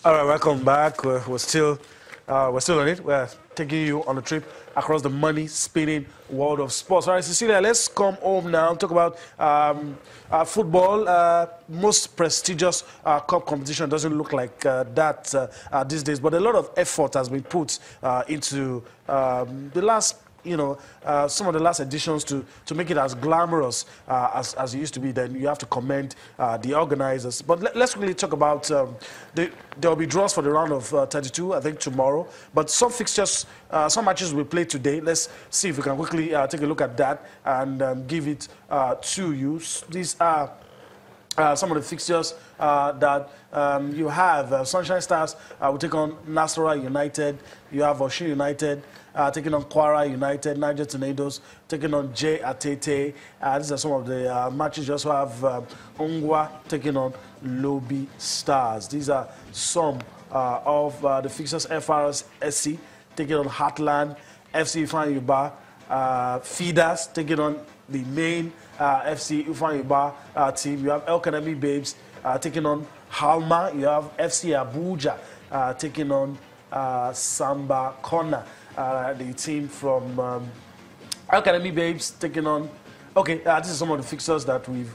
All right, welcome back. We're still on it. We're taking you on a trip across the money-spinning world of sports. All right, Cecilia, let's come home now and talk about football. Most prestigious cup competition doesn't look like that these days, but a lot of effort has been put into the last some of the last editions to make it as glamorous as it used to be. Then you have to commend the organizers. But let's really talk about there will be draws for the round of 32, I think, tomorrow. But some fixtures, some matches will be played today. Let's see if we can quickly take a look at that and give it to you. These are some of the fixtures that you have. Sunshine Stars will take on Nasarawa United. You have Osun United taking on Kwara United. Niger Tornadoes taking on J Atete. These are some of the matches. You also have Ongwa taking on Lobi Stars. These are some of the fixtures. FRS SC taking on Heartland. FC Ifeanyi Uba. Feeders taking on the main FC Ifeanyi Uba team. You have El Kanemi Babes taking on Halma. You have FC Abuja taking on Samba Kona, the team from El Kanemi Babes taking on. Okay, this is some of the fixtures that we've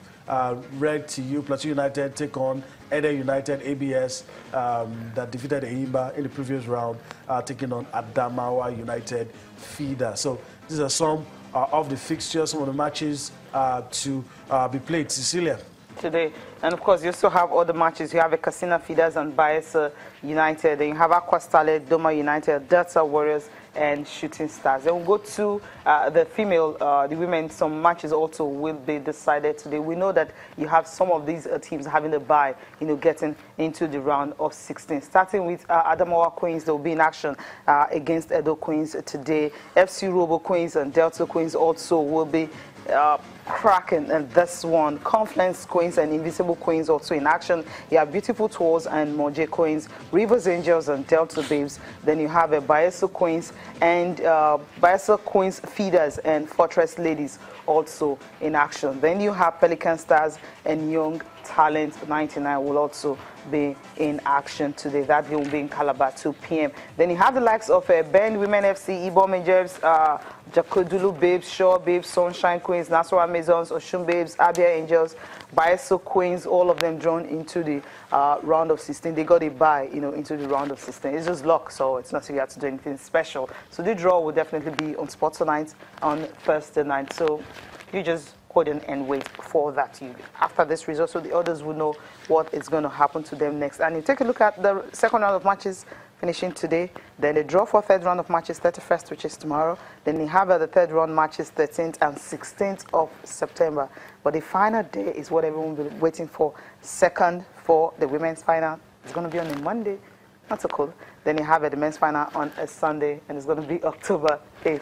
read to you. Plateau United take on Ede United, ABS, that defeated Eimba in the previous round, taking on Adamawa United Feeder. So these are some of the fixtures, some of the matches to be played. Cecilia. Today. And of course, you still have other matches. You have a Casina Feeders and Bayelsa United. Then you have Aqua Starlet, Doma United, Delta Warriors, and Shooting Stars. Then we'll go to the female, the women. Some matches also will be decided today. We know that you have some of these teams having a bye, getting into the round of 16. Starting with Adamawa Queens, they will be in action against Edo Queens today. FC Robo Queens and Delta Queens also will be cracking and this one. Confluence Queens and Invisible Queens also in action. You have Beautiful Tours and Moje Queens, Rivers Angels and Delta Babes. Then you have a Bayelsa Queens and Bayelsa Queens Feeders and Fortress Ladies also in action. Then you have Pelican Stars and Young Talent 99 will also be in action today. That will be in Calabar 2 p.m. Then you have the likes of Bend Women FC, Ibom Angels, Jakodulu Babes, Shaw Babes, Sunshine Queens, Nasarawa Maisons, Osun Babes, Abia Angels, Bayelsa Queens, all of them drawn into the round of 16. They got a bye, into the round of 16. It's just luck, so it's not like you have to do anything special. So the draw will definitely be on Sports Night on Thursday night. So you just hold and wait for that. After this result, so the others will know what is going to happen to them next. And you take a look at the second round of matches finishing today. Then the draw for third round of matches 31st, which is tomorrow. Then you have the third round matches 13th and 16th of September. But the final day is what everyone will be waiting for. Second for the women's final. It's going to be on a Monday. Not so cool. Then you have the men's final on a Sunday, and it's going to be October 8th.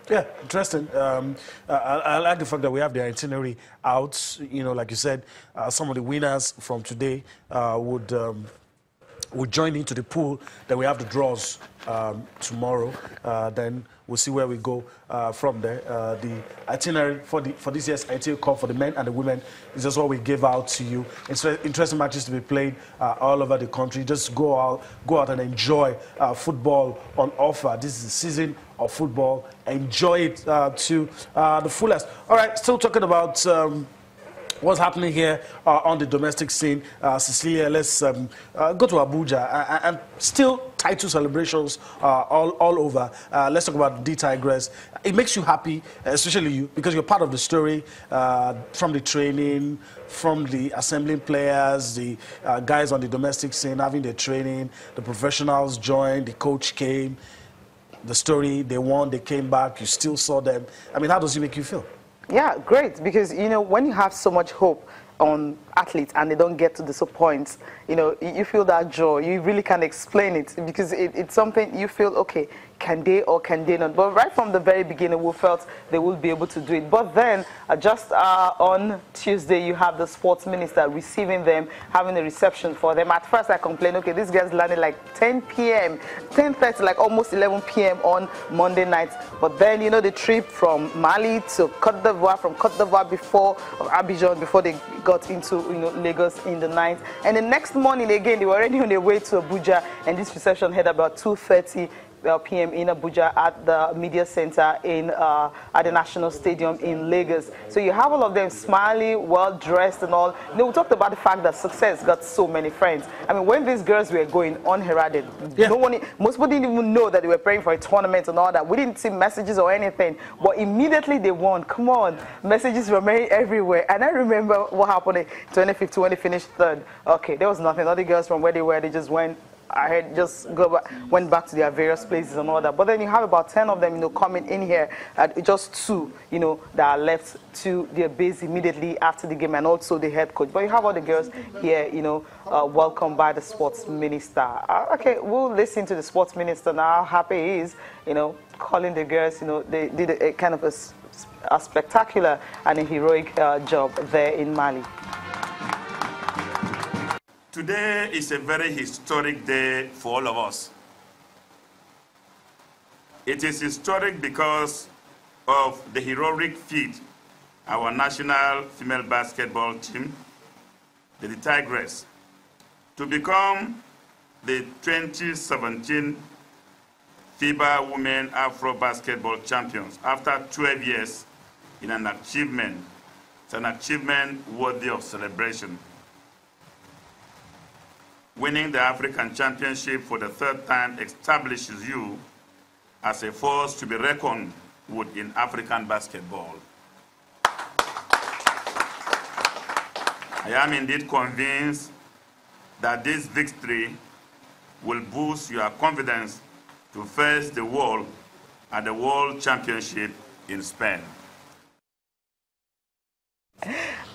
Yeah, interesting. I like the fact that we have the itinerary out. Like you said, some of the winners from today would join into the pool. Then we have the draws tomorrow. Then we'll see where we go from there. The itinerary for this year's ITO Cup for the men and the women is just what we gave out to you. Interesting matches to be played all over the country. Just go out and enjoy football on offer. This is the season of football. Enjoy it to the fullest. All right, still talking about what's happening here on the domestic scene. Cecilia, let's go to Abuja and still title celebrations all over. Let's talk about the Tigress. It makes you happy, especially you, because you're part of the story from the training, from the assembling players, the guys on the domestic scene having their training, the professionals joined, the coach came, the story, they won, they came back, you still saw them. I mean, how does it make you feel? Yeah, great, because, when you have so much hope on athletes and they don't get to disappoint, you feel that joy. You really can't explain it because it's something you feel, okay, can they or can they not? But right from the very beginning, we felt they would be able to do it. But then, just on Tuesday, you have the sports minister receiving them, having a reception for them. At first, I complained, okay, these guys landed like 10 p.m., 10:30, like almost 11 p.m. on Monday night. But then, the trip from Mali to Cote d'Ivoire, from Cote d'Ivoire before Abidjan, before they got into Lagos in the night. And the next morning again, they were already on their way to Abuja, and this reception had about 2:30 p.m. in Abuja at the media center at the National Stadium in Lagos. So you have all of them smiling, well dressed and all. We talked about the fact that success got so many friends. I mean, when these girls were going unheralded, most people didn't even know that they were praying for a tournament and all that. We didn't see messages or anything, but immediately they won. Come on, messages were made everywhere. And I remember what happened in 2015 when they finished third. Okay, there was nothing. All the girls from where they were, they just went. Went back to their various places and all that. But then you have about 10 of them, coming in here, just 2, that are left to their base immediately after the game, and also the head coach. But you have all the girls here, welcomed by the sports minister. Okay, we'll listen to the sports minister now, how happy he is, calling the girls, they did a kind of a spectacular and a heroic job there in Mali. Today is a very historic day for all of us. It is historic because of the heroic feat our national female basketball team, the Tigress, to become the 2017 FIBA Women Afro Basketball Champions after 12 years in an achievement. It's an achievement worthy of celebration. Winning the African Championship for the 3rd time establishes you as a force to be reckoned with in African basketball. I am indeed convinced that this victory will boost your confidence to face the world at the World Championship in Spain.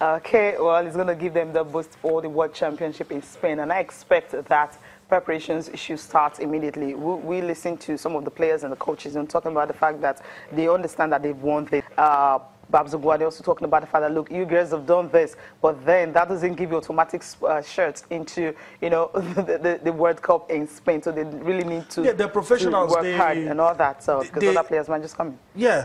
Okay, well, it's going to give them the boost for the World Championship in Spain, and I expect that preparations should start immediately. We listen to some of the players and the coaches and talking about the fact that they understand that they've won this. Babs Ogwade also talking about the fact that, look, you girls have done this, but then that doesn't give you automatic shirts into, the World Cup in Spain. So they really need to, they're professionals, to work hard and all that. So because other players might just come in. Yeah,